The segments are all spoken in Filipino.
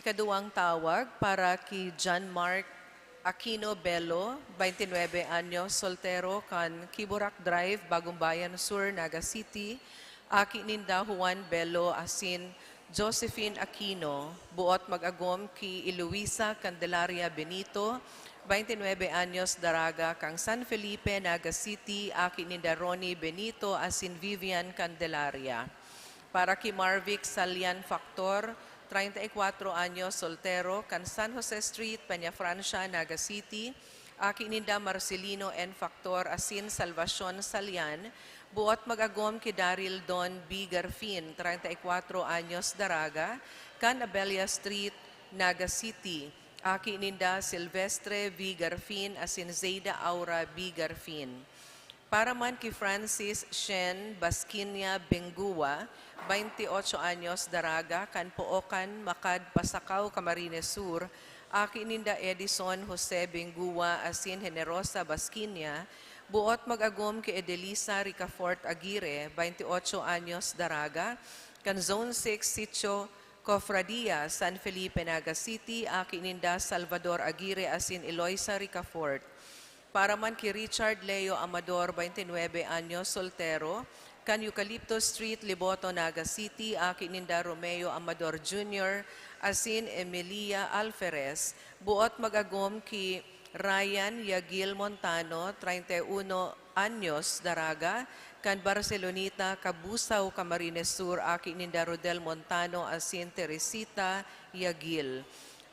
Ikaduwang tawag para kay John Mark Aquino Bello, 29 anyos, soltero, kan Kiburak Drive, Bagong Bayan Sur, Naga City. Aki ninda Juan Bello asin Josephine Aquino, buot mag-agom ki Eloisa Candelaria Benito, 29 anyos, daraga, kang San Felipe, Naga City. Aki ninda Ronnie Benito asin Vivian Candelaria. Para kay Marvic Salian Factor, 34 anyos, soltero, kan San Jose Street, Peña Francia, Naga City. Aki ninda Marcelino N. Factor asin Salvacion Salian. Buot mag-agom ki Daryl Don B. Garfin, 34 anyos, daraga, kan Abelia Street, Naga City. Aki ninda Silvestre V. Garfin asin Zayda Aura B. Garfin. Para man kay Francis Shen Basquinia Bengua, 28 anyos, daraga, kan Pookan, Makad, Pasakaw, Camarines Sur. Aki ninda Edison Jose Bengua asin Generosa Basquinia. Buot mag-agom kay Edelisa Ricafort Aguirre, 28 anyos, daraga, kan Zone 6 Sitio Cofradia, San Felipe, Naga City. Aki ninda Salvador Aguirre asin Eloisa Ricafort. Para man kay Richard Leo Amador, 29 anyos, soltero, kan Eucalipto Street, Liboto, Naga City. Aki ninda Romeo Amador Jr. asin Emilia Alferez. Buot mag-agom ki Ryan Yagil Montano, 31 anyos, daraga, kan Barcelonita, Kabusaw, Camarines Sur. Aki ninda Rodel Montano asin Teresita Yagil.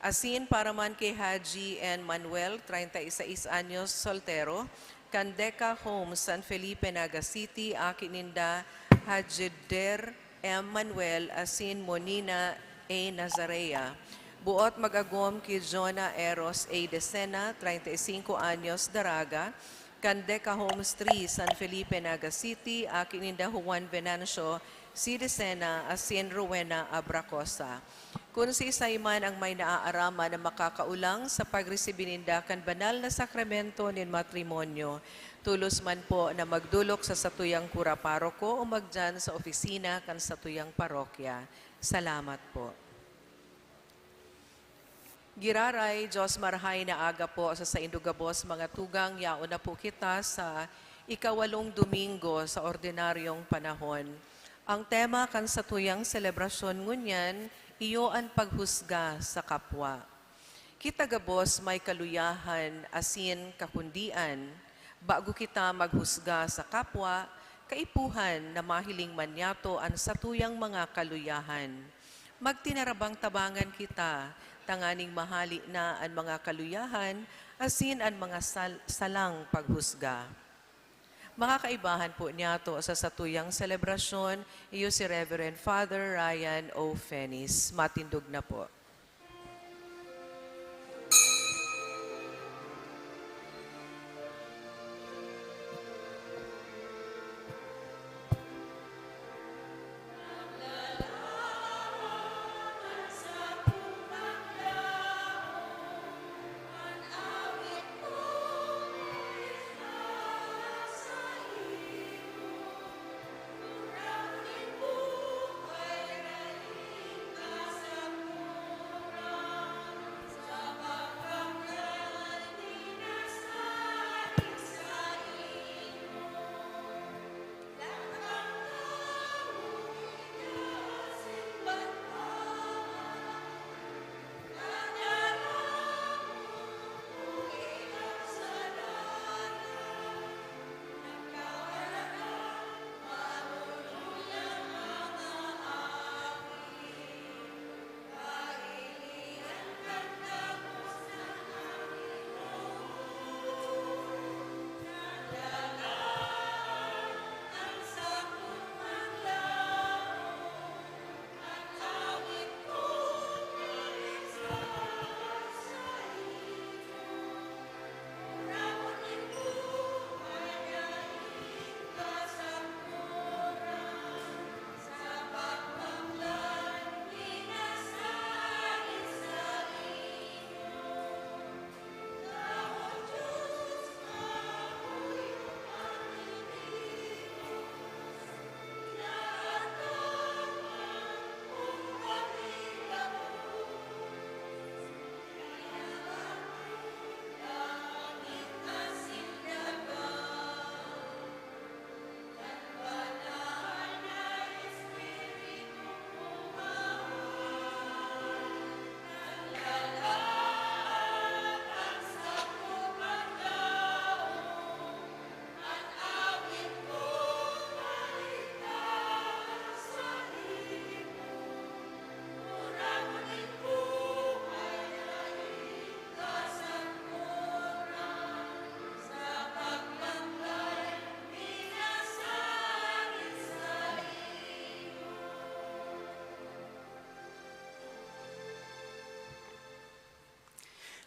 Asin para man kay Haji N. Manuel, 36 anyos, soltero, kan Deca Homes, San Felipe, Naga City. Aki ninda Hajider M. Manuel asin Monina A. Nazarea. Buot magagom ki Jonah Eros A. Decena, 35 anyos, Daraga, Candeca Homes 3, San Felipe, Naga City, Akininda Juan Venancio, C. Decena, Asin Rowena Abracosa. Kung si Isayman ang may naaarama na makakaulang sa pagresibininda kan banal na sakramento nin matrimonyo, tulos man po na magdulok sa satuyang kura paroko o magdyan sa opisina kan satuyang parokya. Salamat po. Giraray, Diyos marhay na aga po sa indugabos mga tugang, yaon na po kita sa ikawalong Domingo sa ordinaryong panahon. Ang tema kan sa tuyang selebrasyon ngunyan, iyo ang paghusga sa kapwa. Kita gabos may kaluyahan, asin kakundian, bago kita maghusga sa kapwa, kaipuhan na mahiling manyato ang satuyang mga kaluyahan. Magtinarabang tabangan kita, tanganing mahali na ang mga kaluyahan, asin ang mga salang paghusga. Makakaibahan po niya to sa satuyang selebrasyon, iyo si Reverend Father Ryan O. Fenis. Matindog na po.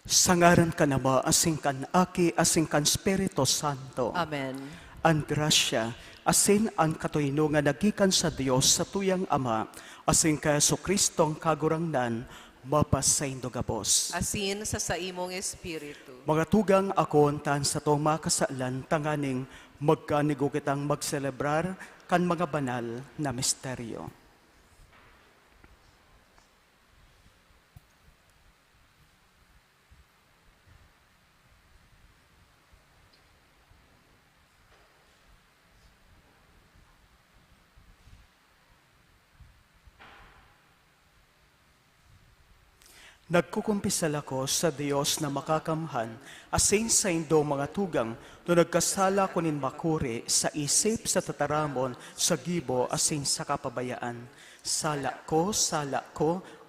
Sangaran ka na ba, asing kan aki, asing kan Espiritu Santo. Amen. Ang grasya, asin ang katoyno nga nagikan sa Dios sa tuyang Ama, asing ka Jesucristo ang kagurangnan, mapas sa indogabos. Asin sa saimong espiritu. Mga tugang akon tan sa tong mga kasalan, tanganing magkanigo kitang magselebrar kan mga banal na misteryo. Nagkukumpisal ako sa Dios na makakamhan, asin sa indo mga tugang, no nagkasala ko nin makuri sa isip sa tataramon, sa gibo, asin sa kapabayaan. Sala ko,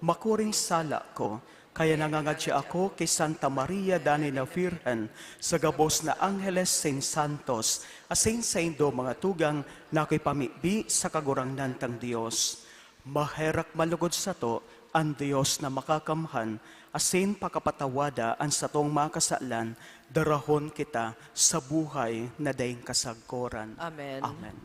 makuring sala ko. Kaya nangangadya ako kay Santa Maria Dani na Virgen, sa gabos na Angeles Saint Santos, asin sa indo mga tugang, na ako'y pamibi sa kagurangnan tang Dios. Maherak malugod sa to, ang Dios na makakamhan, asin pakapatawada ang satong mga kasalan, darahon kita sa buhay na daing kasagkoran. Amen. Amen.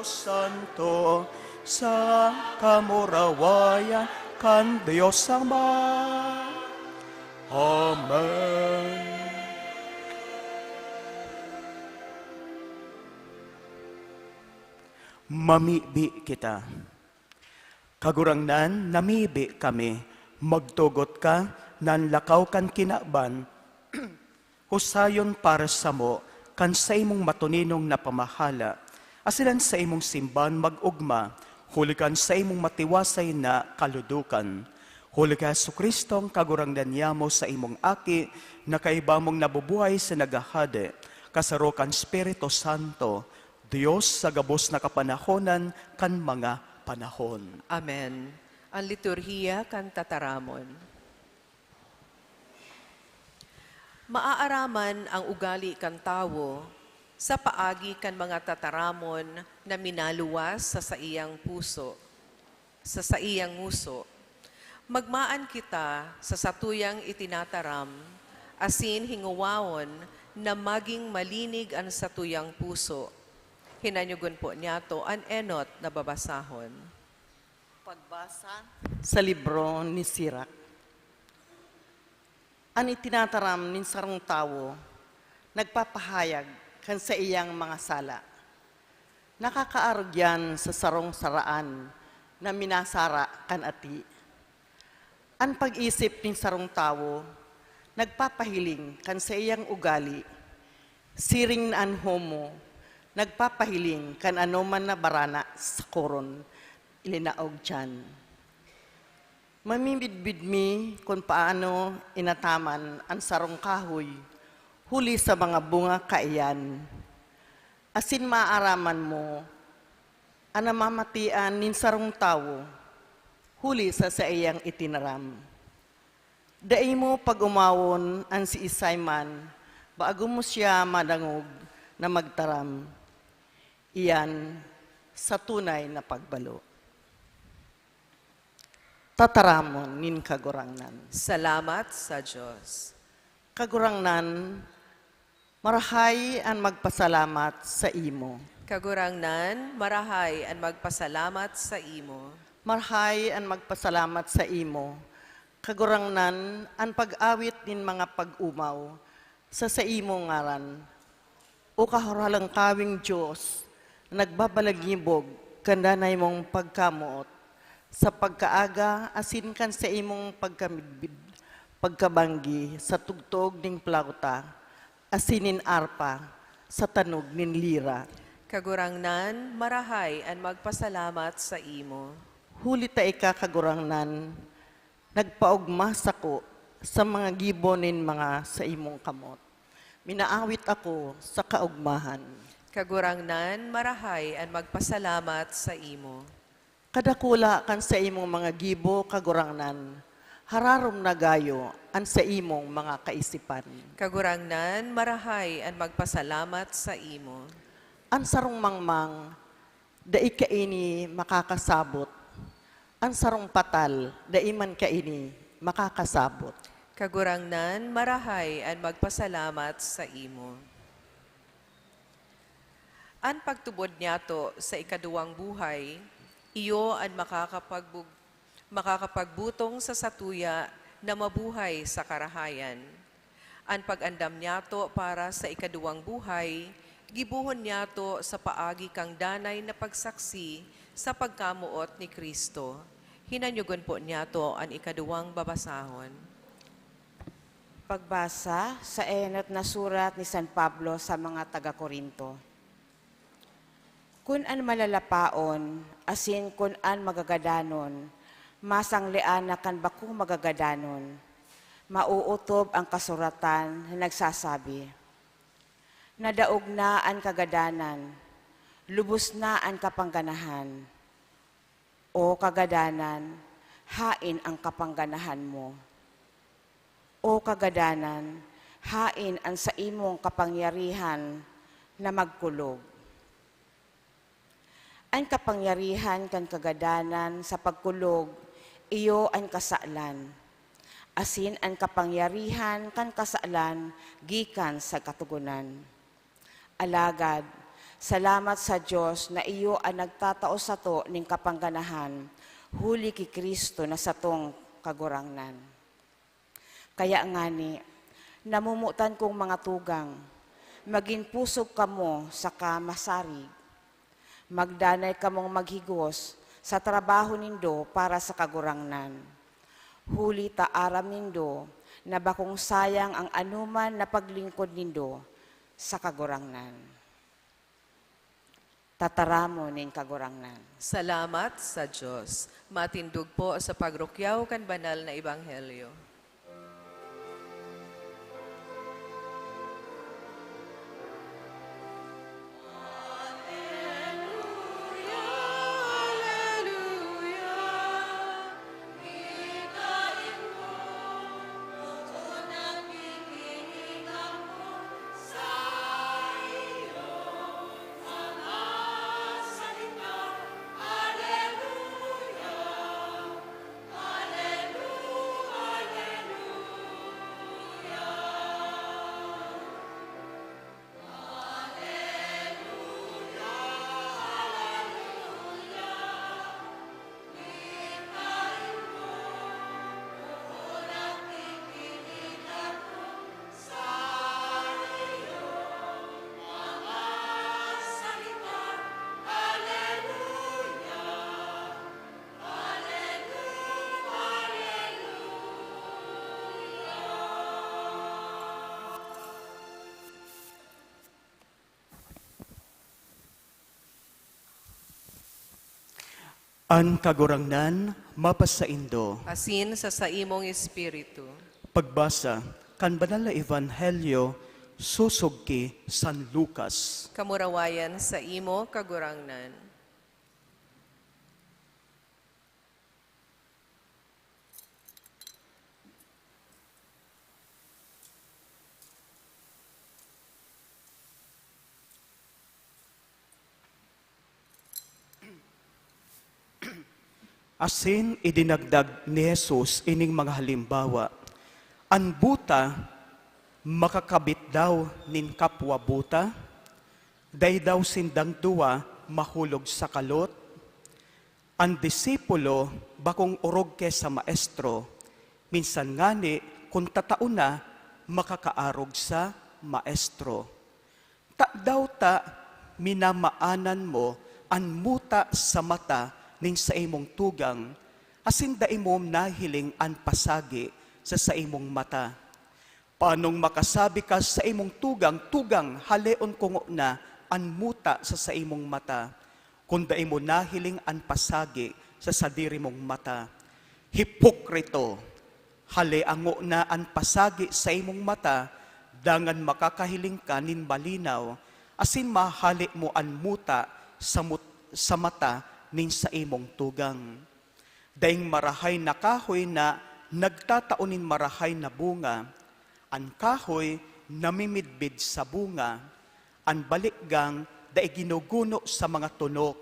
Santo, sa kamurawayan kan Diyos Ama. Amen. Mamibi kita. Kagurangnan, namibi kami, magtugot ka, nanlakaw kan kinaban, husayon para sa mo, kan sa imong matuninong na pamahala, asilan sa imong simban mag-ugma, hulikan sa imong matiwasay na kaludukan. Huli ka Jesucristong kagurangnan mo sa imong aki, na kaiba mong nabubuhay sa nagahade, kasarokan Espiritu Santo, Diyos sa gabos na kapanahonan kan mga panahon. Amen. Ang liturhiya kan tataramon. Maaaraman ang ugali kan tawo sa paagi kan mga tataramon na minaluwas sa saiyang puso, sa saiyang nguso. Magmaan kita sa satuyang itinataram, asin hinguwawon na maging malinig ang satuyang puso. Hinanyugon po niya to an enot na babasahon. Pagbasa sa libro ni Sirak. Ang itinataram nin sarong tawo, nagpapahayag kan sa iyang mga sala. Nakakaarugyan sa sarong saraan na minasara kan ati. Ang pag-isip nin sarong tawo, nagpapahiling kan sa iyang ugali, siring na homo, nagpapahiling kan ano man na barana sa koron, ilinaog dyan. Mamimidbid mi kung paano inataman ang sarong kahoy, huli sa mga bunga kaiyan. Asin maaraman mo, ang namamatian nin sarong tao, huli sa iyang itinaram. Dai mo pag umawon ang si Isayman, bago mo siya madangog na magtaram. Iyan sa tunay na pagbalo. Tataramon nin kagurangnan. Salamat sa Diyos. Kagurangnan, marahay ang magpasalamat sa imo. Kagurangnan, marahay ang magpasalamat sa imo. Marahay ang magpasalamat sa imo. Kagurangnan, ang pag-awit nin mga pag-umaw sa imo ngaran. O kaharalang kawing Diyos, nagbabalagibog kandanay mong pagkamuot sa pagkaaga asin kan sa imong pagkamidbid, pagkabanggi sa tugtog ning plauta, asinin arpa sa tanog nin lira. Kagurangnan, marahay ang magpasalamat sa imo. Huli ta ika kagurangnan, nagpaugma sako sa mga gibonin mga sa imong kamot. Minaawit ako sa kaugmahan. Kagurangnan, marahay ang magpasalamat sa imo. Kadakula kan sa imong mga gibo kagurangnan, hararom na gayo an sa imong mga kaisipan. Kagurangnan, marahay ang magpasalamat sa imo. An sarong mangmang, dai kaini makakasabot. An sarong patal, dai man kaini makakasabot. Kagurangnan, marahay ang magpasalamat sa imo. An pagtubod niyato sa ikaduwang buhay, iyo ang makakapagbutong sa satuya na mabuhay sa karahayan. Ang pag-andam niyato para sa ikaduwang buhay, gibuhon niyato sa paagi kang danay na pagsaksi sa pagkamuot ni Kristo. Hinanyugon po niyato ang ikaduwang babasahon. Pagbasa sa enot na surat ni San Pablo sa mga taga-Korinto. Kun an malalapaon, asin kun an magagadanon, masanglian na kan bakong magagadanon, mauutob ang kasuratan na nagsasabi, nadaog na ang kagadanan, lubos na ang kapangganahan. O kagadanan, hain ang kapangganahan mo. O kagadanan, hain ang sa imong kapangyarihan na magkulog. Ang kapangyarihan kan kagadanan sa pagkulog, iyo ang kasaalan. Asin ang kapangyarihan kan kasaalan, gikan sa katugunan. Alagad, salamat sa Diyos na iyo ang nagtatao sa to ning kapangganahan, huli ki Kristo na satong kagurangnan. Kaya ngani, namumutan kong mga tugang, maging pusog kamo sa kamasarig. Magdanay kamong maghigos sa trabaho nindo para sa kagurangnan. Huli ta aram nindo na bakong sayang ang anuman na paglingkod nindo sa kagurangnan. Tataramo ning kagurangnan. Salamat sa Diyos. Matindog po sa pagrukyaw kan banal na ebanghelyo. An kagurangnan, mapasaindo. Asin sa imong espiritu. Pagbasa, kan banal na Ebanghelyo, susog ki San Lucas. Kamurawayan sa imo kagurangnan. Asin idinagdag ni Jesus ining mga halimbawa. An buta, makakabit daw nin kapwa buta, day daw sindang duwa mahulog sa kalot. Ang disipulo, bakong urog ke sa maestro, minsan ngani kung tatao na makakaarog sa maestro. Ta daw ta minamaanan mo an muta sa mata ning sa imong tugang, asin da imong nahiling an pasagi sa imong mata. Paanong makasabi ka sa imong tugang haleon kungo na an muta sa imong mata, kung da imo nahiling an pasagi sa sadiri mong mata. Hipokrito, haleango na an pasagi sa imong mata, dangan makakahiling ka nin malinaw, asin mahali mo an muta sa mata nin sa imong tugang. Daing marahay na kahoy na nagtataonin marahay na bunga, an kahoy namimidbid sa bunga, an balikgang daig ginuguno sa mga tunok,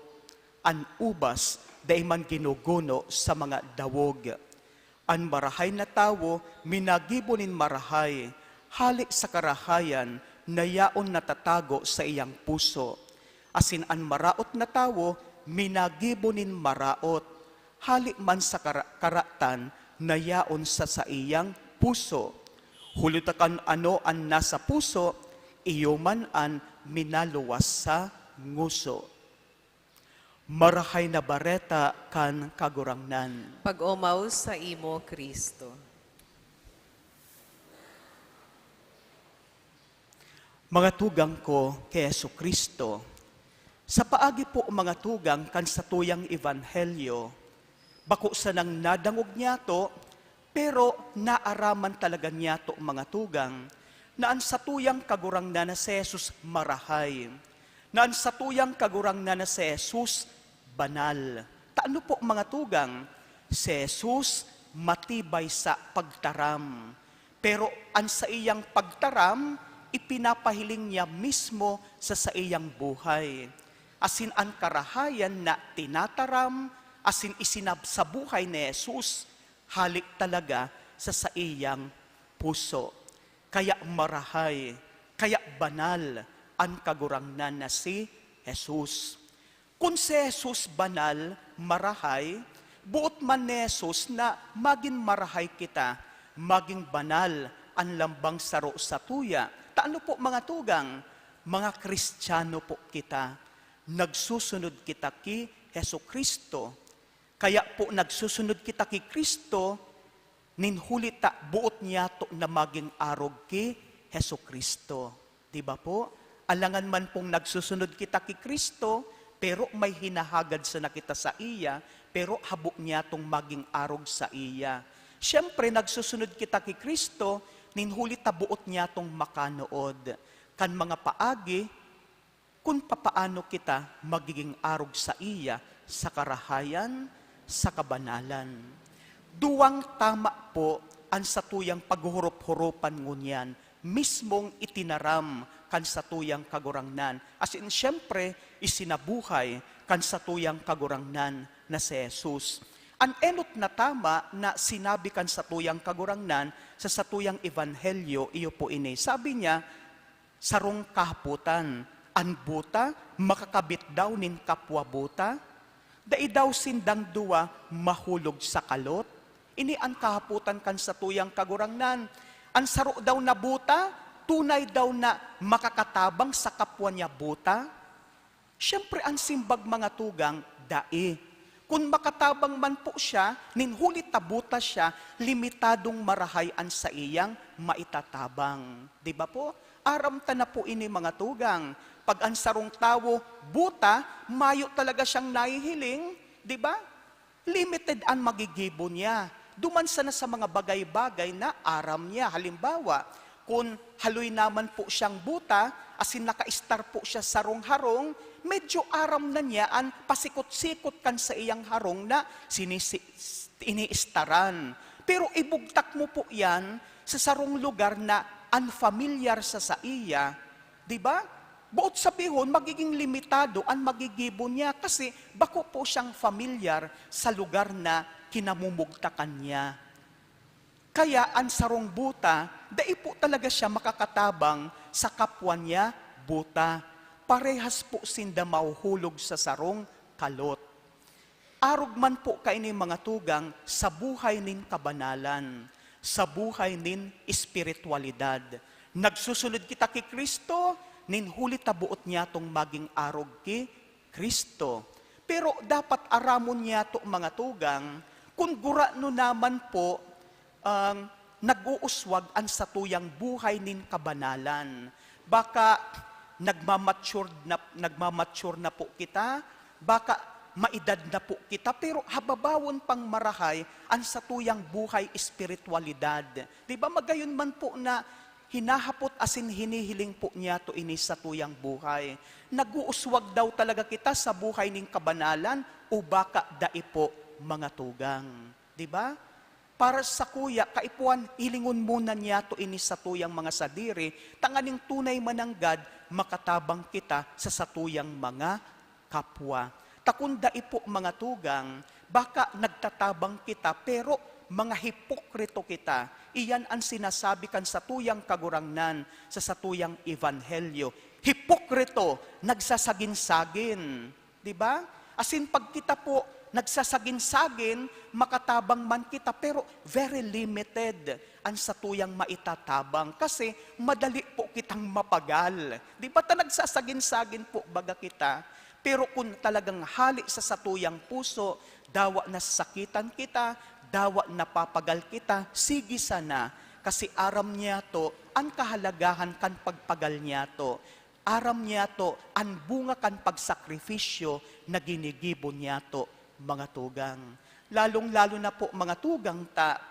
an ubas daig man ginuguno sa mga dawog. An marahay na tawo minagibonin marahay, halik sa karahayan na yaon natatago sa iyang puso. Asin an maraot na tawo minagibonin maraot, halik man sa karatan na yaon sa iyang puso. Hulutakan ano an nasa puso, iyo man an minaluwas sa nguso. Marahay na bareta kan kagurangnan. Pag-umaw sa imo, Kristo. Mga tugang ko kay Jesucristo, sa paagi po mga tugang kan sa tuyang Ebanghelyo, bako sa nang nadangog niya to, pero naaraman talaga niya to mga tugang, naan sa tuyang kagurangnan na si Jesus marahay, naan sa tuyang kagurangnan na si Jesus banal. Taano po mga tugang? Si Jesus matibay sa pagtaram, pero an sa iyang pagtaram, ipinapahiling niya mismo sa iyang buhay. Asin ang karahayan na tinataram, asin isinab sa buhay ni Jesus, halik talaga sa iyang puso. Kaya marahay, kaya banal ang kagurangnan na si Jesus. Kung si Jesus banal, marahay, buot man ni Jesus na maging marahay kita, maging banal ang lambang saro sa tuya. Taano po mga tugang? Mga Kristiyano po kita. Nagsusunod kita ki Jesucristo. Kaya po nagsusunod kita ki Kristo, ninhulita buot niya to na maging arog ki Jesucristo. Diba po? Alangan man pong nagsusunod kita ki Kristo, pero may hinahagad sa nakita sa iya, pero habo niya tong maging arog sa iya. Siyempre, nagsusunod kita ki Kristo, ninhulita buot niya tong makanood. Kan mga paagi, kung papaano kita magiging arog sa iya, sa karahayan, sa kabanalan. Duwang tama po ang satuyang paghurup-hurupan ngunyan, mismong itinaram kan satuyang kagurangnan. As in, siyempre, isinabuhay kan satuyang kagurangnan na si Jesus. Ang enot na tama na sinabi kan satuyang kagurangnan sa satuyang Ebanghelyo, iyo po ini. Sabi niya, sarong kahaputan, an buta, makakabit daw nin kapwa buta, dai daw sindang duwa mahulog sa kalot. Ini ang kahaputan kan sa tuyang kagurangnan. Ang saro daw na buta, tunay daw na makakatabang sa kapwa niya buta. Siyempre ang simbag mga tugang, dai. Kung makatabang man po siya, ninhulit tabuta siya, limitadong marahayan sa iyang maitatabang. Di ba po? Aram ta na po ini mga tugang. Pag ang sarong tawo, buta, mayo talaga siyang nahihiling, di ba? limited ang magigibo niya. Dumansa na sa mga bagay-bagay na aram niya. Halimbawa, kung haloy naman po siyang buta, asin naka-star po siya sa harong, medyo aram na niya ang pasikot-sikot kan sa iyang harong na iniistaran. Pero ibugtak mo po yan sa sarong lugar na unfamiliar sa iya, di ba? Buot sabihon, magiging limitado ang magigibo niya kasi bako po siyang familiar sa lugar na kinamumugtakan niya. Kaya ang sarong buta, dai po talaga siya makakatabang sa kapwa niya buta. Parehas po sinda mauhulog sa sarong kalot. Arog man po kaini mga tugang sa buhay nin kabanalan, sa buhay nin espiritualidad. Nagsusunod kita kay Kristo, nin huli tabuot niya tong maging arog ki Kristo. Pero dapat aramon niya to mga tugang, kung gura no naman po, nag-uuswag ang satuyang buhay nin kabanalan. Baka nagmamature na po kita, baka maedad na po kita, pero hababawon pang marahay ang satuyang buhay espiritualidad. Di ba magayon man po na hinahapot asin hinihiling po niya to ini sa tuyang buhay. Nag-uuswag daw talaga kita sa buhay ning kabanalan o baka dai po mga tugang. Di ba? Para sa kuya, kaipuan, hilingon muna niya to ini sa tuyang mga sadiri, tanganing tunay mananggad, makatabang kita sa satuyang mga kapwa. Takunda ipo mga tugang, baka nagtatabang kita, pero mga hipokrito kita. Iyan ang sinasabi kan sa tuyang kagurangnan, sa satuyang ebanghelyo. Hipokrito, nagsasagin-sagin. Diba? Asin pag kita po nagsasagin-sagin, makatabang man kita, pero very limited ang satuyang maitatabang. Kasi madali po kitang mapagal. Di ba ta nagsasagin-sagin po baga kita? Pero kung talagang hali sa satuyang puso, dawa na sakitan kita, dawa na papagal kita, sige sana. Kasi aram niya to, ang kahalagahan kan pagpagal niya to. Aram niya to, ang bunga kan pagsakripisyo na ginigibo niya to, mga tugang. Lalong-lalo na po mga tugang ta,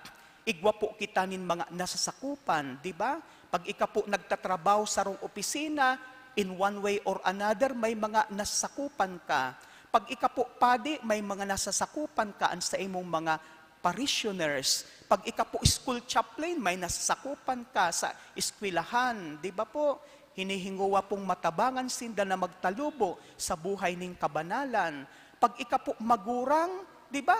igwa po kita nin mga nasasakupan, di ba? Pag ika po nagtatrabaho sa rong opisina, in one way or another, may mga nasasakupan ka. Pag ika po padi, may mga nasasakupan ka sa imong mga parishioners. Pag ika po school chaplain, may nasasakupan ka sa eskwelahan. Di ba po? Hinihinguwa pong matabangan sinda na magtalubo sa buhay ning kabanalan. Pag ika po magurang, di ba?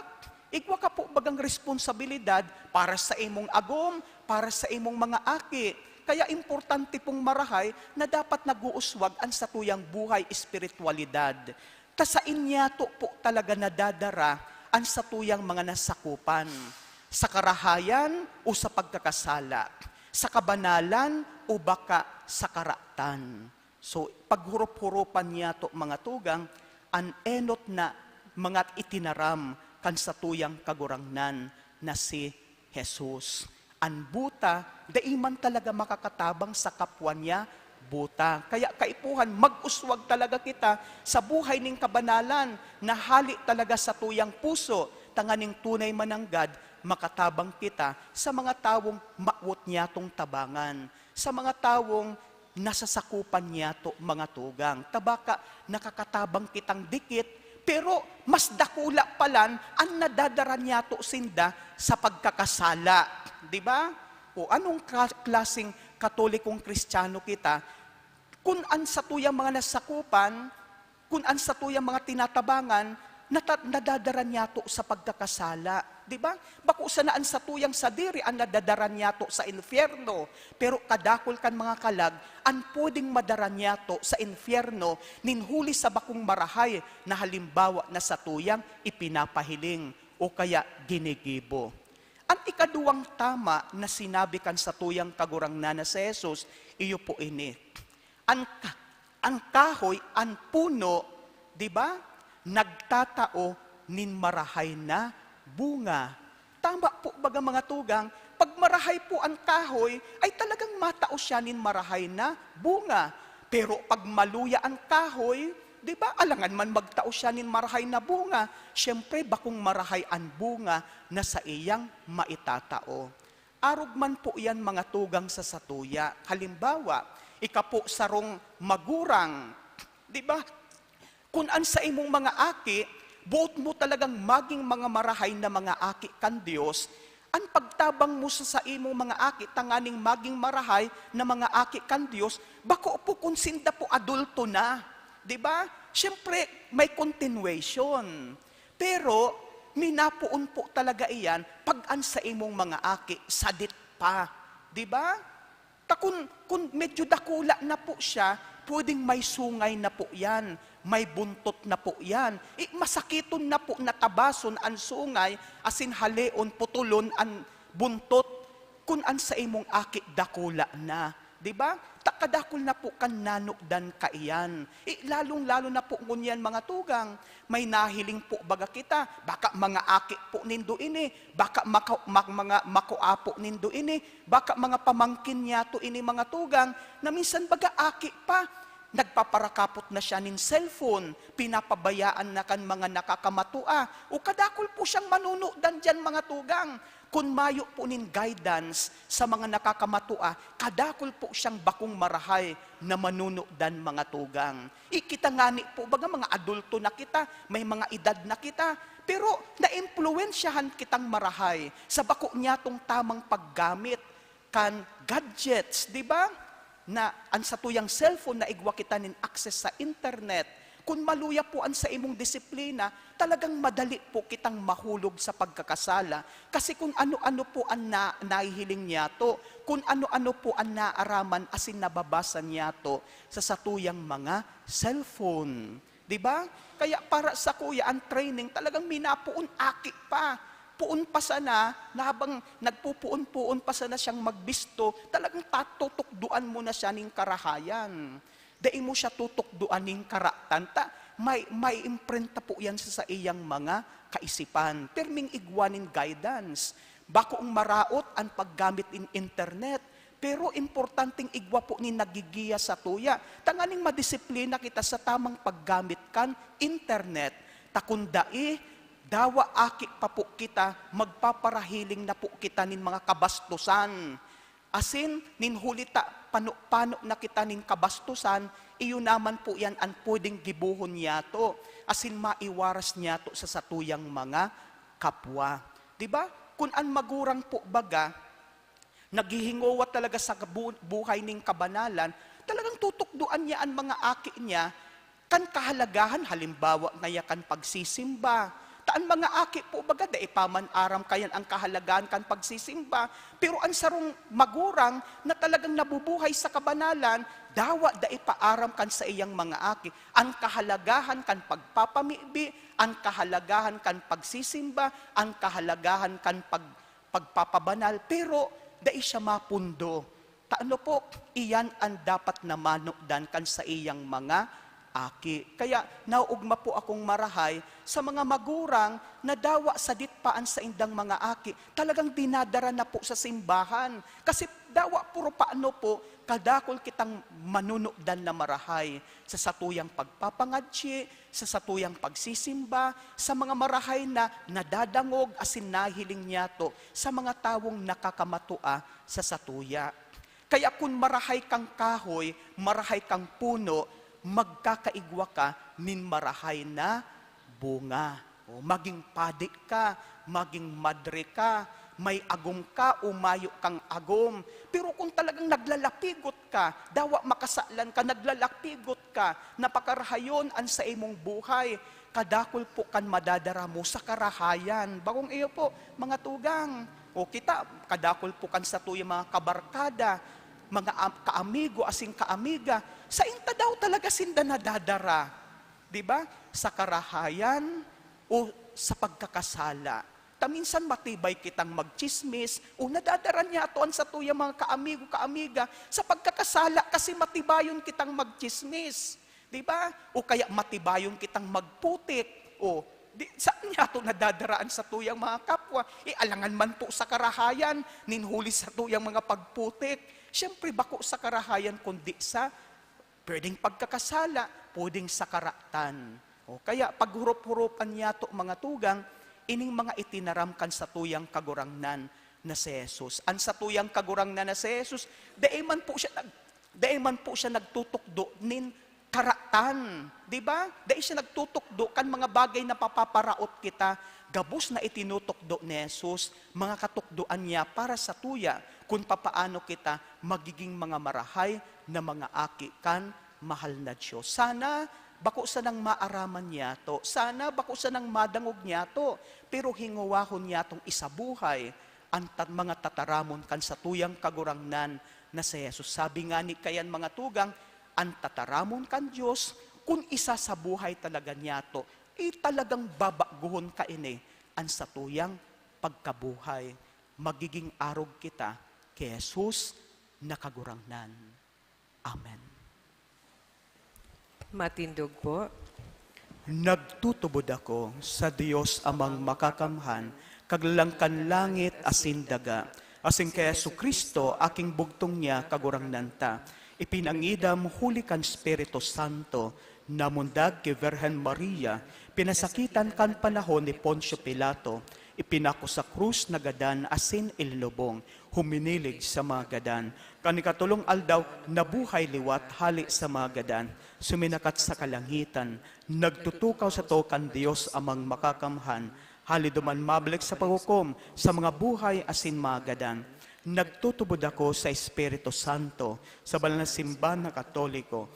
Igwa ka po bagang responsibilidad para sa imong agom, para sa imong mga aki. Kaya importante pong marahay na dapat nag-uuswag ang satuyang buhay espiritualidad. Tasain niya to po talaga nadadara ang satuyang mga nasakupan. Sa karahayan o sa pagkakasala. Sa kabanalan o baka sa karatan. So, paghurup-hurupan niya to mga tugang, an enot na mga itinaram kan satuyang kagurangnan na si Jesus. An buta, daiman talaga makakatabang sa kapwa niya, buta. Kaya kaipuhan, mag-uswag talaga kita sa buhay ning kabanalan na hali talaga sa tuyang puso, tanganing tunay mananggad, makatabang kita sa mga tawong maawot niya tong tabangan, sa mga tawong nasasakupan niya to mga tugang. Tabaka nakakatabang kitang dikit, pero mas dakula palan ang nadadara niya to sinda sa pagkakasala. Di ba? O anong klaseng katolikong kristyano kita? Kung an sa tuyang mga nasakupan, kung an sa tuyang mga tinatabangan, nadadara niya to sa pagkakasala. Di ba? Bako sanaan sa tuyang sadiri ang nadadara niya to sa infyerno. Pero kadakol kan mga kalag, ang pwedeng madara niya to sa infyerno, ninhuli sa bakong marahay na halimbawa na sa tuyang ipinapahiling o kaya ginigibo. Ang ikaduwang tama na sinabi kan sa tuyang kagurangnan na si Jesus, iyo po ini. Ang kahoy, ang puno, di ba? Nagtatao nin marahay na bunga. Tama po baga mga tugang, pag marahay po ang kahoy, ay talagang matao siya nin marahay na bunga. Pero pag maluya ang kahoy, Di ba? Alangan man magtao siya nin marahay na bunga. Siyempre, bakong marahay ang bunga na sa iyang maitatao. Arog man po yan mga tugang sa satuya. Halimbawa, ikapo sarong magurang. Di ba? Kung an sa imong mga aki, buot mo talagang maging mga marahay na mga aki kan Diyos, ang pagtabang mo sa imong mga aki, tanganing maging marahay na mga aki kan Diyos, bako po konsinda po adulto na. Diba? Siyempre, may continuation. Pero, minapuon po talaga iyan pag-an sa imong mga aki, sadit pa. Diba? Kung medyo dakula na po siya, pwedeng may sungay na po yan, may buntot na po yan. Masakiton na po natabason ang sungay, asin haleon, putulon ang buntot, kung an sa imong aki dakula na. Diba? Takadakol na po kan nanukdan kaiyan. Lalong-lalo na po ngunyan mga tugang, may nahiling po baga kita, baka mga aki po nindo ini, baka mga makuapo nindo ini, baka mga pamangkin niya to ini mga tugang, na minsan baga aki pa, nagpaparakapot na siya nin cellphone, pinapabayaan na kan mga nakakamatua, o kadakol po siyang manunukdan dyan mga tugang. Kung mayo po nin guidance sa mga nakakamatua, kadakol po siyang bakong marahay na manunukdan mga tugang. Ikita ngani po, baga mga adulto na kita, may mga edad na kita, pero na-impluensyahan kitang marahay sa bako niya tong tamang paggamit kan gadgets, di ba? Na ang satuyang cellphone na igwa kita nin access sa internet. Kung maluya po ang sa imong disiplina, talagang madali po kitang mahulog sa pagkakasala. Kasi kung ano-ano po ang nahihiling niya to, kung ano-ano po ang naaraman asin nababasa niya to sa satuyang mga cellphone. Diba? Kaya para sa kuya, ang training talagang minapuon aki pa. Puon pa sana, na habang nagpupuon-puon pa sana siyang magbisto, talagang tatutukduan mo na siya ng karahayan. Dahil mo siya tutukduan ng karatanta, may imprenta po yan sa iyang mga kaisipan. Perming igwanin guidance. Bako ang maraot ang paggamit in internet. Pero importanteng igwa po ni nagigiya sa tuya. Tanganing madisiplina kita sa tamang paggamit kan internet. Takundai, dawa aki pa po kita, magpaparahiling na po kita nin mga kabastusan. Asin, nin hulita, pano na kita nin kabastusan, iyo naman po yan ang pwedeng gibuhon niya to. Asin maiwaras niya to sa satuyang mga kapwa. Diba? Kung an magurang po baga, naghihingowa talaga sa buhay ning kabanalan, talagang tutukduan niya ang mga aki niya, kan kahalagahan, halimbawa ngaya kan pagsisimba. Taan mga aki po baga, da ipaman aram kayan ang kahalagaan kan pagsisimba. Pero ang sarong magurang na talagang nabubuhay sa kabanalan, dawa da ipaaram kan sa iyang mga aki. Ang kahalagahan kan pagpapamibi, ang kahalagahan kan pagsisimba, ang kahalagahan kan pagpapabanal. Pero da siya mapundo. Taano po, iyan ang dapat na manukdan kan sa iyang mga aki. Kaya nauugma po akong marahay sa mga magurang na dawa sa ditpaan sa indang mga aki. Talagang dinadara na po sa simbahan. Kasi dawa puro paano po, kadakol kitang manunukdan na marahay sa satuyang pagpapangadsi, sa satuyang pagsisimba, sa mga marahay na nadadangog asin nahiling niya to sa mga tawong nakakamatua sa satuya. Kaya kung marahay kang kahoy, marahay kang puno, magkakaigwa ka nin marahay na bunga. O, maging padi ka, maging madre ka, may agom ka, umayo kang agom. Pero kung talagang naglalapigot ka, dawa makasalan ka, naglalapigot ka, napakarahayon an sa imong buhay, kadakol po kan madadara mo sa karahayan. Bagong iyo po, mga tugang. O kita, kadakol po kan sa tuyang mga kabarkada, mga kaamigo, asing kaamiga, sa inta daw talaga sinda nadadara. Diba? Sa karahayan o sa pagkakasala. Taminsan matibay kitang magchismis o nadadara niya atoan sa tuya mga kaamigo, kaamiga. Sa pagkakasala kasi matibayon kitang magchismis. Diba? O kaya matibayon kitang magputik. O saan niya ito nadadaraan sa tuyang mga kapwa? Alangan man po sa karahayan, ninhuli sa tuyang mga pagputik. Siyempre, bako sa karahayan kundi sa pwedeng pagkakasala, pwedeng sakaratan. O kaya paghurup-hurupan niya to mga tugang, ining mga itinaramkan sa tuyang kagurangnan na si Jesus. Ang sa tuyang kagurangnan na si Jesus, daiman po siya nagtutukdo nin karatan. Di ba? Dahil siya nagtutukdo kan mga bagay na papaparaot kita, gabos na itinutukdo ni Jesus, mga katukdoan niya para sa tuya, kung papaano kita magiging mga marahay na mga aki kan mahal na Diyos. Sana bako sa nang maaraman niya to. Sana bako sa nang madangog niya to. Pero hinguwahon niya tong isabuhay ang mga tataramon kan sa tuyang kagurangnan na si Jesus. Sabi nga ni kayan mga tugang, ang tataramon kan Diyos, kung isa sa buhay talaga niya to, talagang babaguhon ka ini ang sa tuyang pagkabuhay. Magiging arog kita kay Jesus na kagurangnan. Amen. Matindog po. Nagtutubod ako sa Diyos amang makakamhan, kaglalangkan langit asin daga, asin kay Yesu Kristo aking bugtong niya kagurangnan ta. Ipinangidam huli kan Espiritu Santo, namundag kay Virgen Maria, pinasakitan kan panahon ni Poncio Pilato, ipinako sa krus na gadan asin ilubong, huminilig sa mga gadan. Kanikatulong aldaw, nabuhay liwat hali sa mga gadan, suminakat sa kalangitan, nagtutukaw sa tokan Diyos amang makakamhan, hali duman mabalik sa paghukom sa mga buhay asin mga gadan. Nagtutubod ako sa Espiritu Santo, sa banal na simbahan na Katoliko,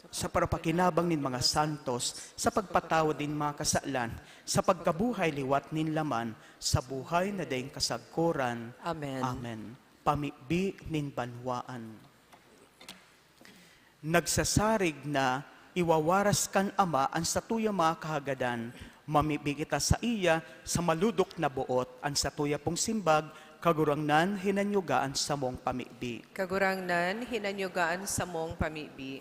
sa parapakinabang nin mga santos, sa pagpatawad din mga kasalan, sa pagkabuhay liwat nin laman, sa buhay na daing kasagkuran. Amen. Amen. Pamibi nin banwaan. Nagsasarig na iwawaras kan Ama ang satuya mga kahagadan, mamibi kita sa iya sa maludok na buot, ang satuya pong simbag, kagurangnan hinanyugaan sa mong pamibi. Kagurangnan, hinanyugaan sa mong pamibi.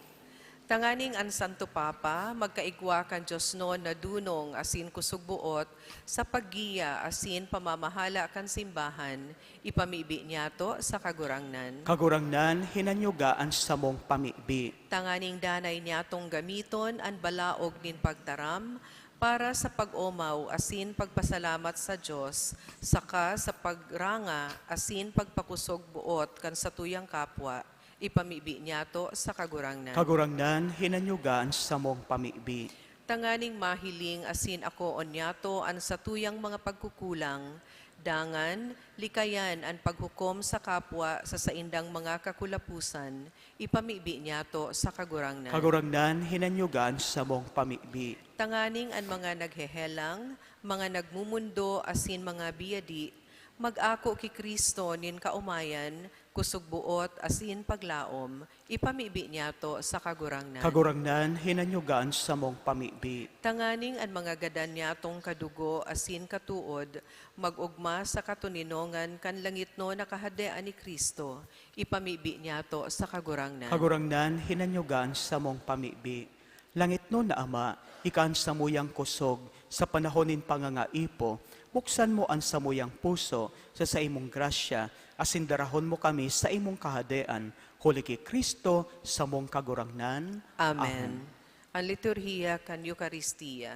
Tanganing ang Santo Papa, magkaigwa kan Diyos noon na dunong asin kusugbuot, sa paggiya asin pamamahala kan simbahan, ipamibi niya to sa kagurangnan. Kagurangnan hinanyugaan sa mong pamibi. Tanganing danay niya tong gamiton ang balaog nin pagtaram, para sa pag-omaw asin pagpasalamat sa Diyos, saka sa pagranga asin pagpakusog buot kan sa tuyang kapwa, ipamibi niya to sa kagurangnan. Kagurangnan hinanyugaan sa mong pamibi. Tanganing mahiling asin ako onyato an sa tuyang mga pagkukulang, dangan, likayan ang paghukom sa kapwa sa saindang mga kakulapusan, ipamibi niya to sa kagurangnan. Kagurangnan hinanyugaan sa mong pamibi. Tanganing ang mga naghehelang, mga nagmumundo asin mga biyadi, mag-ako ki Kristo nin kaumayan, kusugbuot asin paglaom, ipamibi niya to sa kagurangnan. Kagurangnan hinanyugaan sa mong pamibi. Tanganing ang mga gadan niya tong kadugo asin katuod, mag-ugma sa katuninongan kan langit no nakahadean ni Kristo, ipamibi niya to sa kagurangnan. Kagurangnan hinanyugaan sa mong pamibi. Langit no na Ama, ikan sa muyang kusog, sa panahonin pangangaipo, buksan mo ang samuyang puso sa imong grasya, asin darahon mo kami sa imong kahadean, huli kay Kristo sa mong kagurangnan. Amen. Ang liturhiya kan Eucharistia.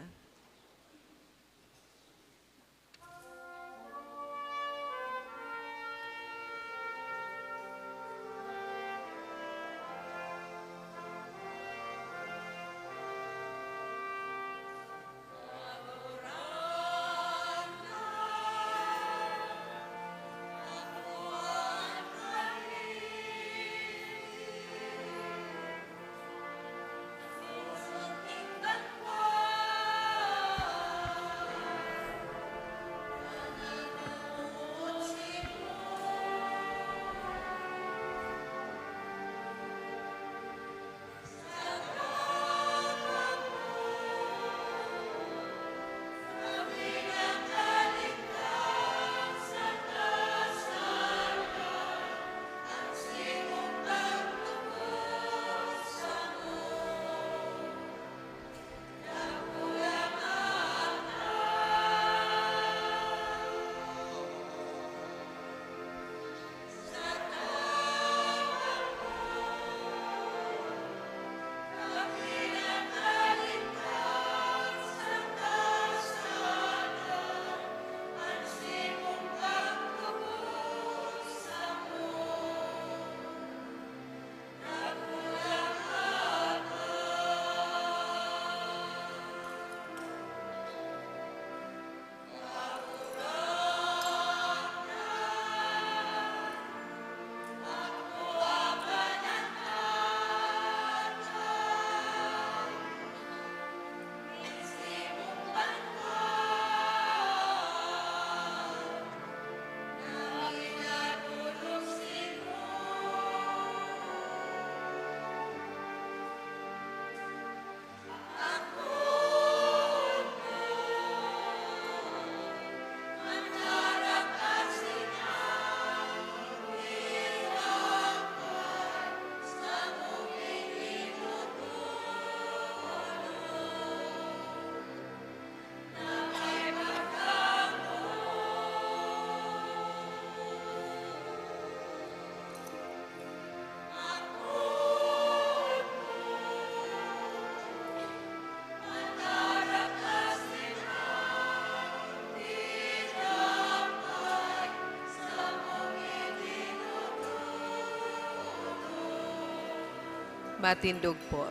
Matindog po.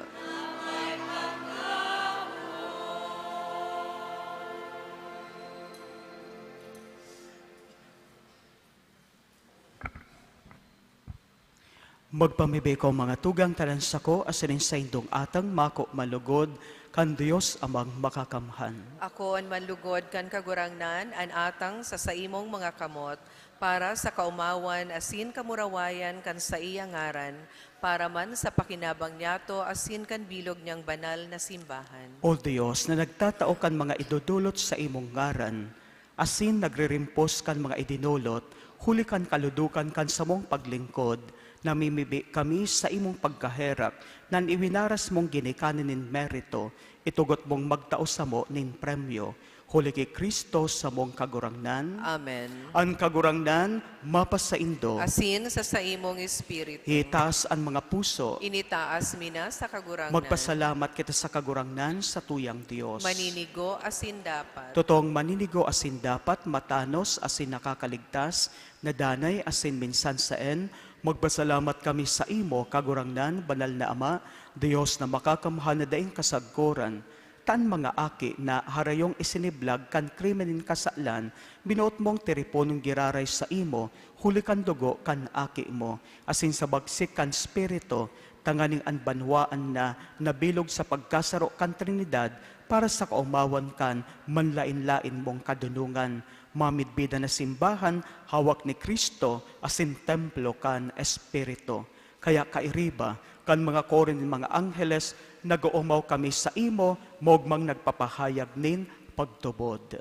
Magpamibi ko mga tugang talansako asin sa indong atang mako malugod kan Dios amang makakamhan. Ako ang manlugod kan kagurangnan, an atang sa saimong mga kamot, para sa kaumawan asin kamurawayan kan sa iyang ngaran, para man sa pakinabang niyato asin kan bilog niyang banal na simbahan. O Dios na nagtatao kan mga idudulot sa imong ngaran, asin nagririmpos kan mga idinulot, huli kan kaludukan kan samong paglingkod, namimibi kami sa imong pagkaherak, nan iwinaras mong ginikanin nin merito, itugot mong magtao sa mo nin premyo, huli kay Kristo sa mong kagurangnan. Amen. Ang kagurangnan, mapasaindo, Asin sa saimong espiritu. itaas ang mga puso, Initaas mina sa kagurangnan. magpasalamat kita sa kagurangnan sa tuyang Diyos. Maninigo asin dapat. Totoong maninigo asin dapat, matanos asin nakakaligtas, nadanay asin minsan saen, magpasalamat kami sa imo, kagurangnan, banal na Ama, Diyos na makakamhan na daing kasagkuran, tan mga aki na harayong isiniblag kan krimenin kasalan, binuot mong tiriponong giraray sa imo, huli kan dugo kan aki mo, asin sa bagsik kan spirito, tanganing anbanwaan na nabilog sa pagkasaro kan Trinidad, para sa kaumawan kan manlain-lain mong kadunungan, mamidbida na simbahan, hawak ni Kristo, asin templo kan Espiritu. Kaya kairiba, kan mga korin ng mga angheles, nag-uumaw kami sa imo, mogmang nagpapahayag nin pagtubod.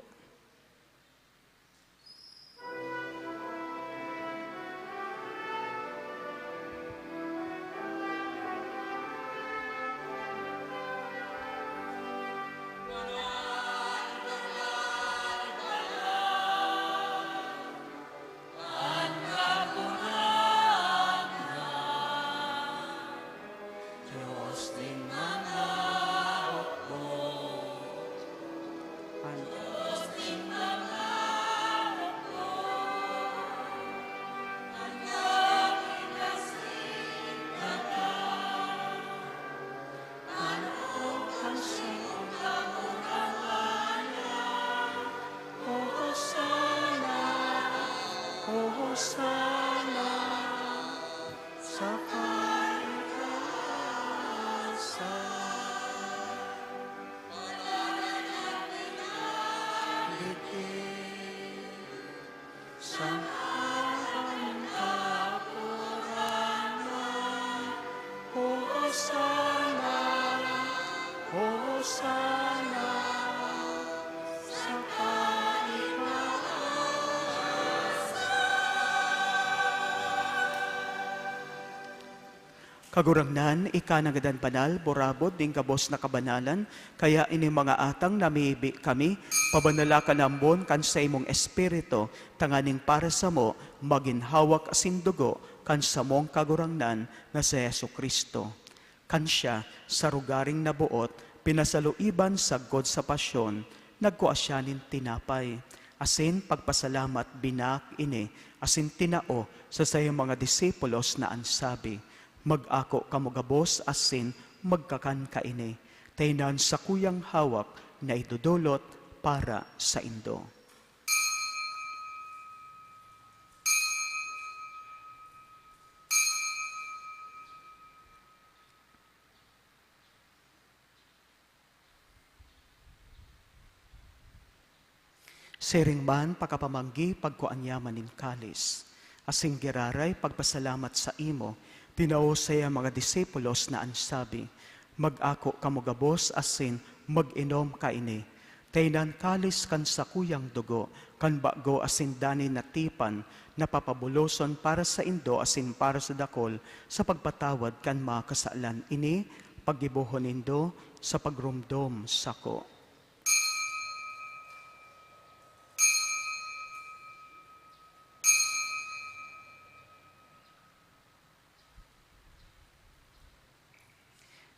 Kagurangnan, ikanagadan banal, borabod, ding kabos na kabanalan, kaya ini mga atang namibi kami, pabanala ka nambon kan sa imong espiritu, tanganing para sa mo, maginhawak asin dugo, kan sa mong kagurangnan na si Yesu Kristo. Kan siya, sa rugaring nabuot, pinasaluiban sa God sa pasyon, nagkuasyanin tinapay, asin pagpasalamat binak ini, asin tinao sa sayong mga disipulos na ansabi, mag-ako kamugabos asin magkakan kaini, taynan sa kuyang hawak na idudulot para sa indo. Sering man pakapamanggi pagkuanyaman nin kalis, asing giraray pagpasalamat sa imo, tinao saya mga disipulos na ansabi, mag-ako kamugabos asin mag-inom kaini, taynan kalis kan sa kuyang dugo, kan bago asin dani natipan, napapabuloson para sa indo asin para sa dakol, sa pagpatawad kan mga kasalan ini, pagibuhon indo sa pagrumdom sako.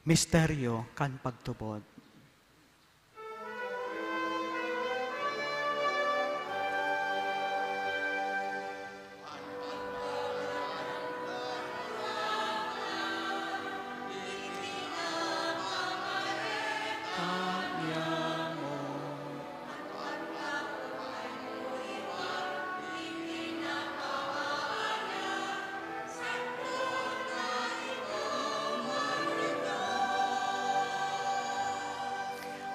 Misteryo kan pagtubod.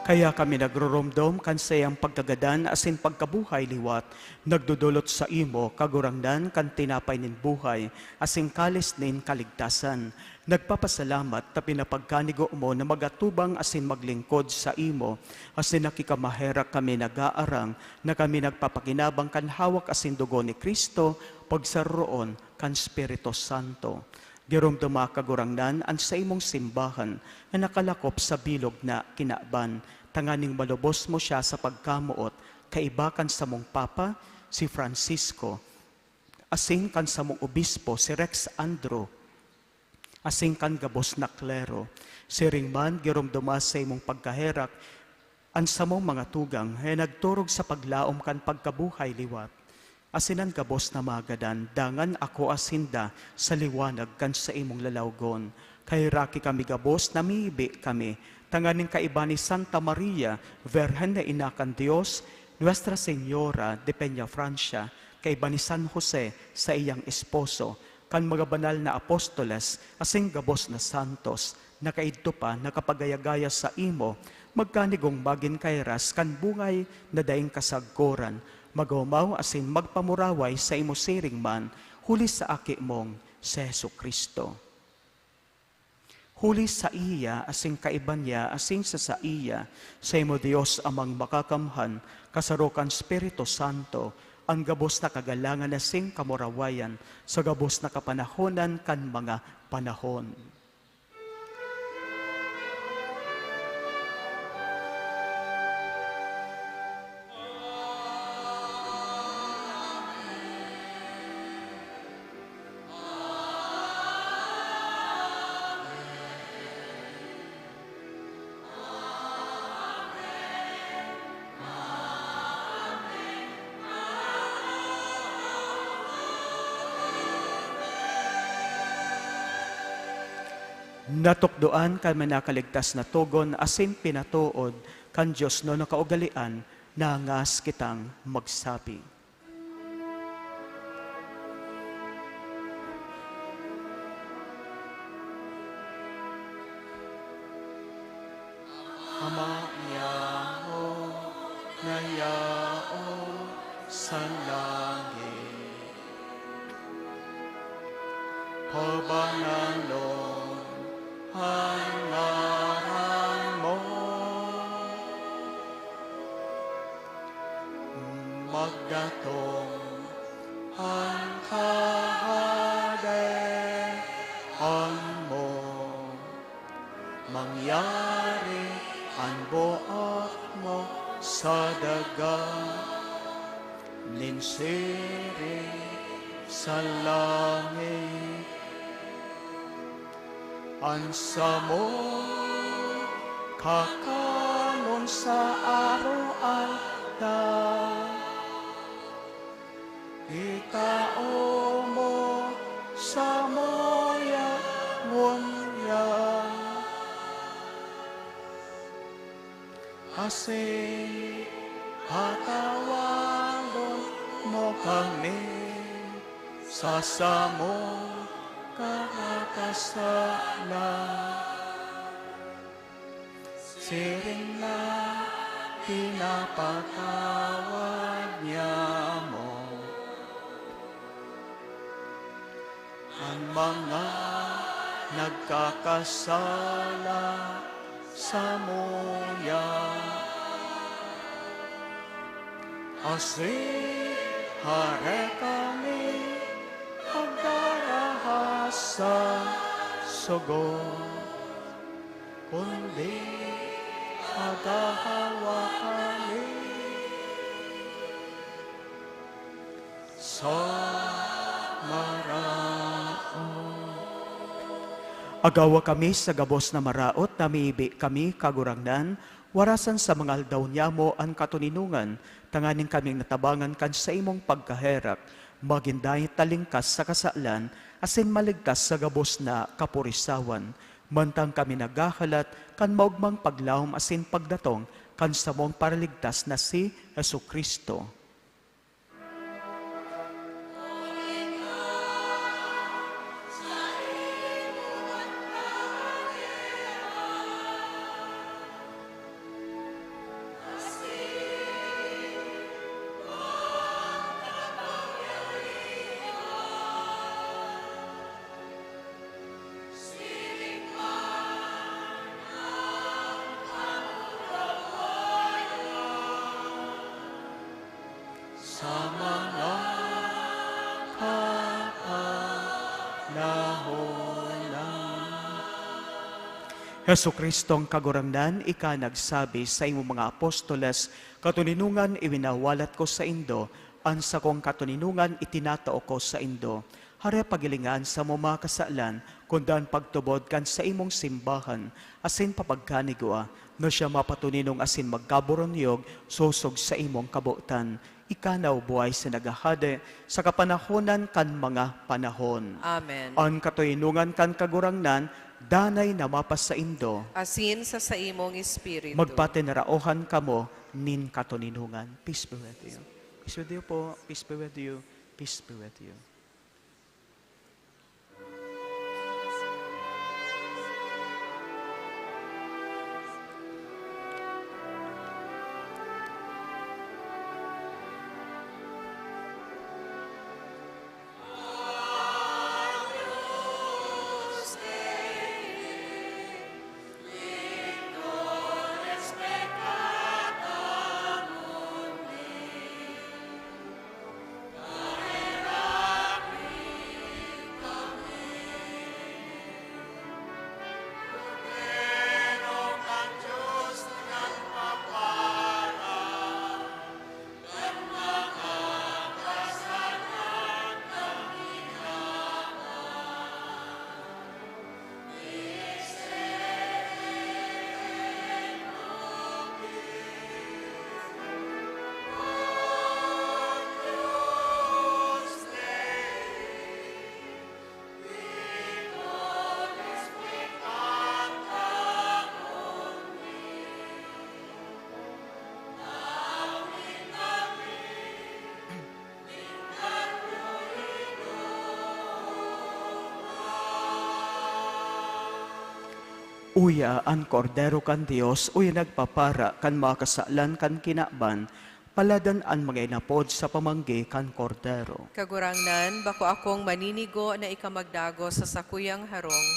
Kaya kami nagroromdom kan sayang pagkagadan asin pagkabuhay liwat, nagdudulot sa imo kagurangdan kan tinapay nin buhay, asin kalis nin kaligtasan. Nagpapasalamat ta pinapagkanigo mo na magatubang asin maglingkod sa imo, asin nakikamaherak kami nagaarang, na kami nagpapakinabang kan hawak asin dugo ni Kristo, pagsaroon kan Espiritu Santo. Giromdoma kagurangnan an sa imong simbahan na nakalakop sa bilog na kinaaban, tanganing malubos mo siya sa pagkamuot, kaibakan sa mong Papa, si Francisco, asing kan sa mong Obispo, si Rex Andrew, asing kan gabos na klero, si Ringman, giromdoma sa imong pagkaherak, an sa mong mga tugang, nagturog sa paglaom kan pagkabuhay liwat, asinan gabos na magadan, dangan ako asinda sa liwanag kan sa imong lalawgon, kay raki kami gabos, namibi kami, tanganing kaiba ni Santa Maria, Virgen na Inakan Diyos, Nuestra Señora de Peña Francia, kaiba ni San Jose sa iyang esposo, kan mga banal na apostoles, asing gabos na santos, nakaidto pa nakapagayagaya sa imo, magkanigong magin kairas kan bungay na daing kasagkoran, magawaw asin magpamuraway sa imo siring man, huli sa aki mong si Jesu Kristo. Huli sa iya, asing kaiban niya, asing sa iya, sa imo Diyos amang makakamhan, kasarukan Espiritu Santo, ang gabos na kagalangan asing kamurawayan, sa gabos na kapanahonan kan mga panahon. Natukdoan kan manakaligtas na tugon asin pinatuod kan Diyos no nakaugalian na ngas kitang magsabi. Ama yaho na yao sa langit, pabanalo ang ngaran mo, magdatong ang kaharian mo, mangyari ang buot mo sa dagat, ninsiri sa langit. Ansa mo kakanon sa araw-araw, itao mo sa moya ngunya, asin patawagon mo kami sa samo kakasala, siring na pinapatawad niya mo ang mga nagkakasala sa muya, asin hare kami sa sugo, kundi agahawa kami sa maraot. Agawa kami sa gabos na maraot, namiibi kami kagurangnan, warasan sa mga aldaw niya mo ang katuninungan, tanganing kaming natabangan kan sa imong pagkaherak, maginday talingkas sa kasalan, asin maligtas sa gabos na kapurisawan. Mantang kami nagahalat, kan maugmang paglawom asin pagdatong, kan sa mong paraligtas na si Jesu Kristo. Heso Kristong kagurangnan, ika nagsabi sa imong mga apostoles, katuninungan iwinawalat ko sa indo, ang sa kong katuninungan itinatao ko sa indo. Hara pagilingan sa mga kasalan, kundan pagtubod kan sa imong simbahan, asin papagkanigwa, no siya mapatuninong asin magkaboronyog, susog sa imong kabutan. Ikanaw buhay sa nagahade, sa kapanahonan kan mga panahon. Amen. Ang katuninungan kan kagurangnan, danay na mapas sa indo, Asin sa imong espiritu. magpatinaraohan kamo nin katuninungan. Peace be with you. Peace with you po. Peace be with you. Peace be with you. Uya ang kordero kan Dios, uya nagpapara kan mga kasalan kan kinaban, paladan ang mga inapod sa pamanggi kan kordero. Kagurangnan, bako akong maninigo na ikamagdago sa sakuyang harong,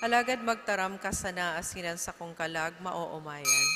alagad magtaram ka sana asinan sa kong kalag maoomayan.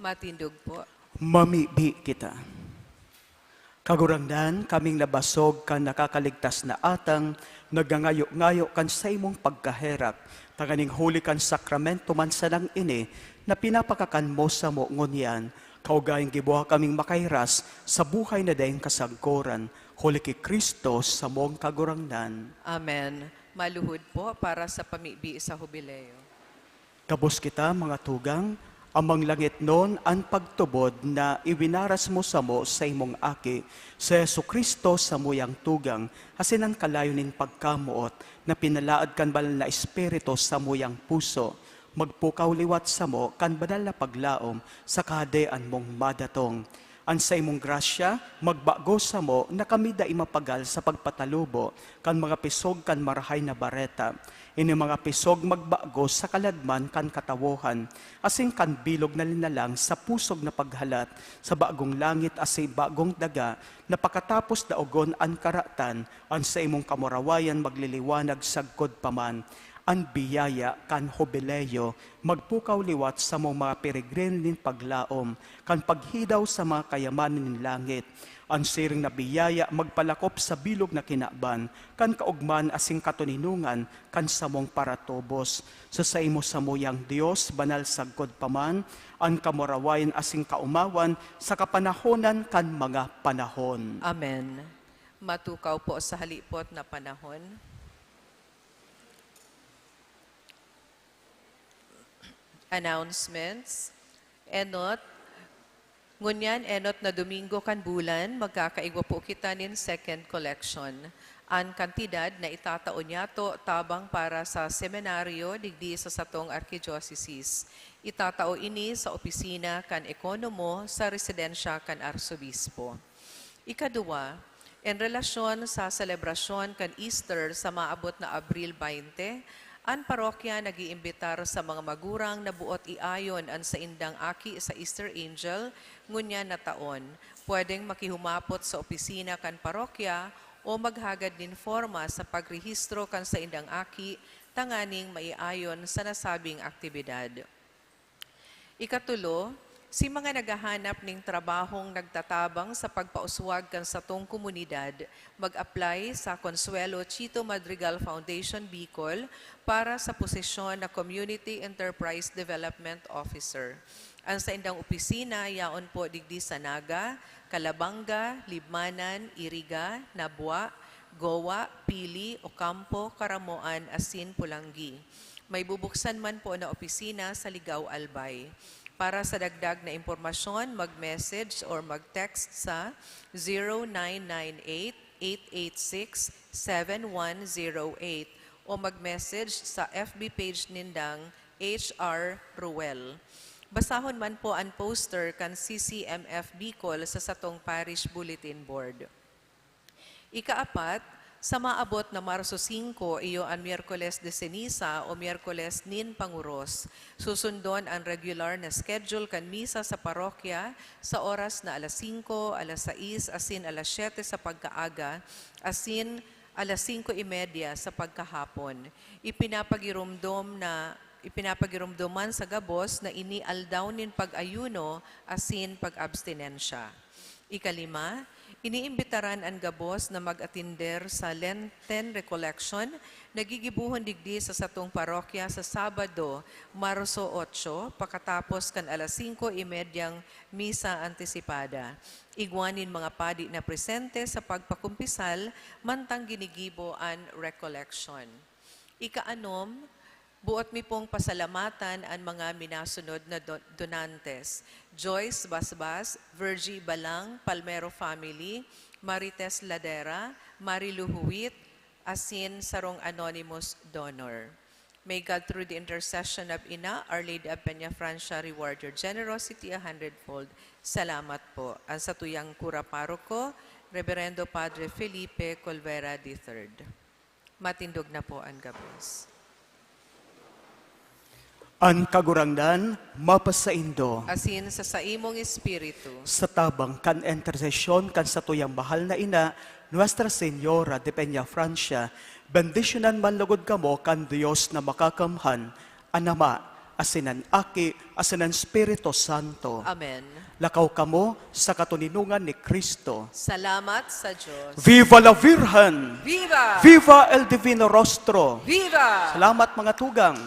Matindog po. Mamibi kita. Kagurangdan, kaming nabasog kan nakakaligtas na atang, nagangayo-ngayo kan sa imong pagkaherap, tanganing huli kan sakramento man sa nang ini, na pinapakakan mo sa mo ngunyan, kaugayang gibuha kaming makairas sa buhay na dayang kasagkoran, huli ki Kristo sa mong kagurangdan. Amen. Maluhod po para sa pamibi sa hubileo. Kabos kita, mga tugang, amang langit nun ang pagtubod na iwinaras mo sa imong aki, sa Yesu Kristo sa muyang tugang, hasinan kalayo nin pagkamuot, na pinalaad kan banal na espiritu sa muyang puso, magpukaw liwat sa mo kan banal na paglaom sa kahadean mong madatong. An sa imong grasya, magbago sa mo na kami da imapagal sa pagpatalubo kan mga pisog kan marahay na bareta. Ini mga pisog magbago sa kaladman kan katawohan, asing kan bilog na linalang sa pusog na paghalat, sa bagong langit asay bagong daga, na pakatapos daogon an karatan, an sa imong kamurawayan magliliwanag sagkod paman. An biyaya kan hobileyo, magpukaw liwat sa mga peregrin nin paglaom, kan paghidaw sa mga kayamanan nin langit. Ang siring na biyaya magpalakop sa bilog na kinaban, kan kaugman asing katuninungan, kan samong paratobos. Sa imo samuyang Dios, banal sagkod paman, ang kamurawayan asing kaumawan, sa kapanahonan kan mga panahon. Amen. Matukaw po sa halipot na panahon. Announcements. Ngunyan enot na Domingo kan bulan, magkakaigwa po kita nin second collection. Ang kantidad na itataon yato tabang para sa seminaryo digdi sa satong arkidiocese. Itatao ini sa opisina kan ekonomo sa residensya kan arsobispo. Ikadua, en relasyon sa selebrasyon kan Easter sa maabot na Abril 20, ang parokya nag-iimbitar sa mga magurang na buot iayon ang sa indang aki sa Easter Angel, ngunya na taon. Pwedeng makihumapot sa opisina kan parokya o maghagad din forma sa pagrehistro kan sa indang aki, tanganing maiayon sa nasabing aktibidad. Ikatulo, si mga naghahanap ng trabahong nagtatabang sa pagpauswag kan sa tong komunidad, mag-apply sa Consuelo Chito Madrigal Foundation Bicol para sa posisyon na Community Enterprise Development Officer. Ang sa indang opisina, yaon po digdi sa Naga, Calabanga, Libmanan, Iriga, Nabua, Goa, Pili, Ocampo, Caramoan, Asin, Pulanggi. May bubuksan man po na opisina sa Ligao, Albay. Para sa dagdag na impormasyon, mag-message or mag-text sa 0998-886-7108 o mag-message sa FB page nindang HR Ruel. Basahon man po ang poster kan CCMF Bicol sa satong Parish Bulletin Board. Ikaapat, sa maabot na Marso 5, iyo ang Miyerkules de Ceniza o Miyerkules nin Panguros. Susundon ang regular na schedule kan misa sa parokya sa oras na alas 5, alas 6, asin alas 7 sa pagkaaga, asin alas 5:30 sa pagkahapon. Ipinapagirumdoman sa gabos na inialdaw nin pag-ayuno asin pag-abstinensya. Ikalima, iniimbitaran ang gabos na mag-atinder sa Lenten Recollection, nagigibuhon digdi sa satong parokya sa Sabado, Marso 8, pakatapos kan alas 5:30 misa antisipada. Igwanin mga padi na presente sa pagpakumpisal, mantang ginigibo ang recollection. Ikaanom, buot mi pong pasalamatan ang mga minasunod na donantes. Joyce Basbas, Virgie Balang, Palmero Family, Marites Ladera, Marilu Huwit, asin sarong anonymous donor. May God, through the intercession of Ina, Our Lady of Peña Francia, reward your generosity 100-fold. Salamat po. Ang satuyang kura paroko, Reverendo Padre Felipe Colvera III. Matindog na po ang gabos. An kagurangdan, mapasaindo. Asin sa saimong espiritu. Sa tabang kan intercession kan sa tuyang mahal na ina, Nuestra Señora de Peña Francia, bendisyonan man lugod kamo kan Dios na makakamhan, an Ama, asinan Aki, asinan Espiritu Santo. Amen. Lakaw kamo sa katuninungan ni Kristo. Salamat sa Diyos. Viva la Virgen! Viva! Viva el Divino Rostro! Viva! Salamat mga tugang!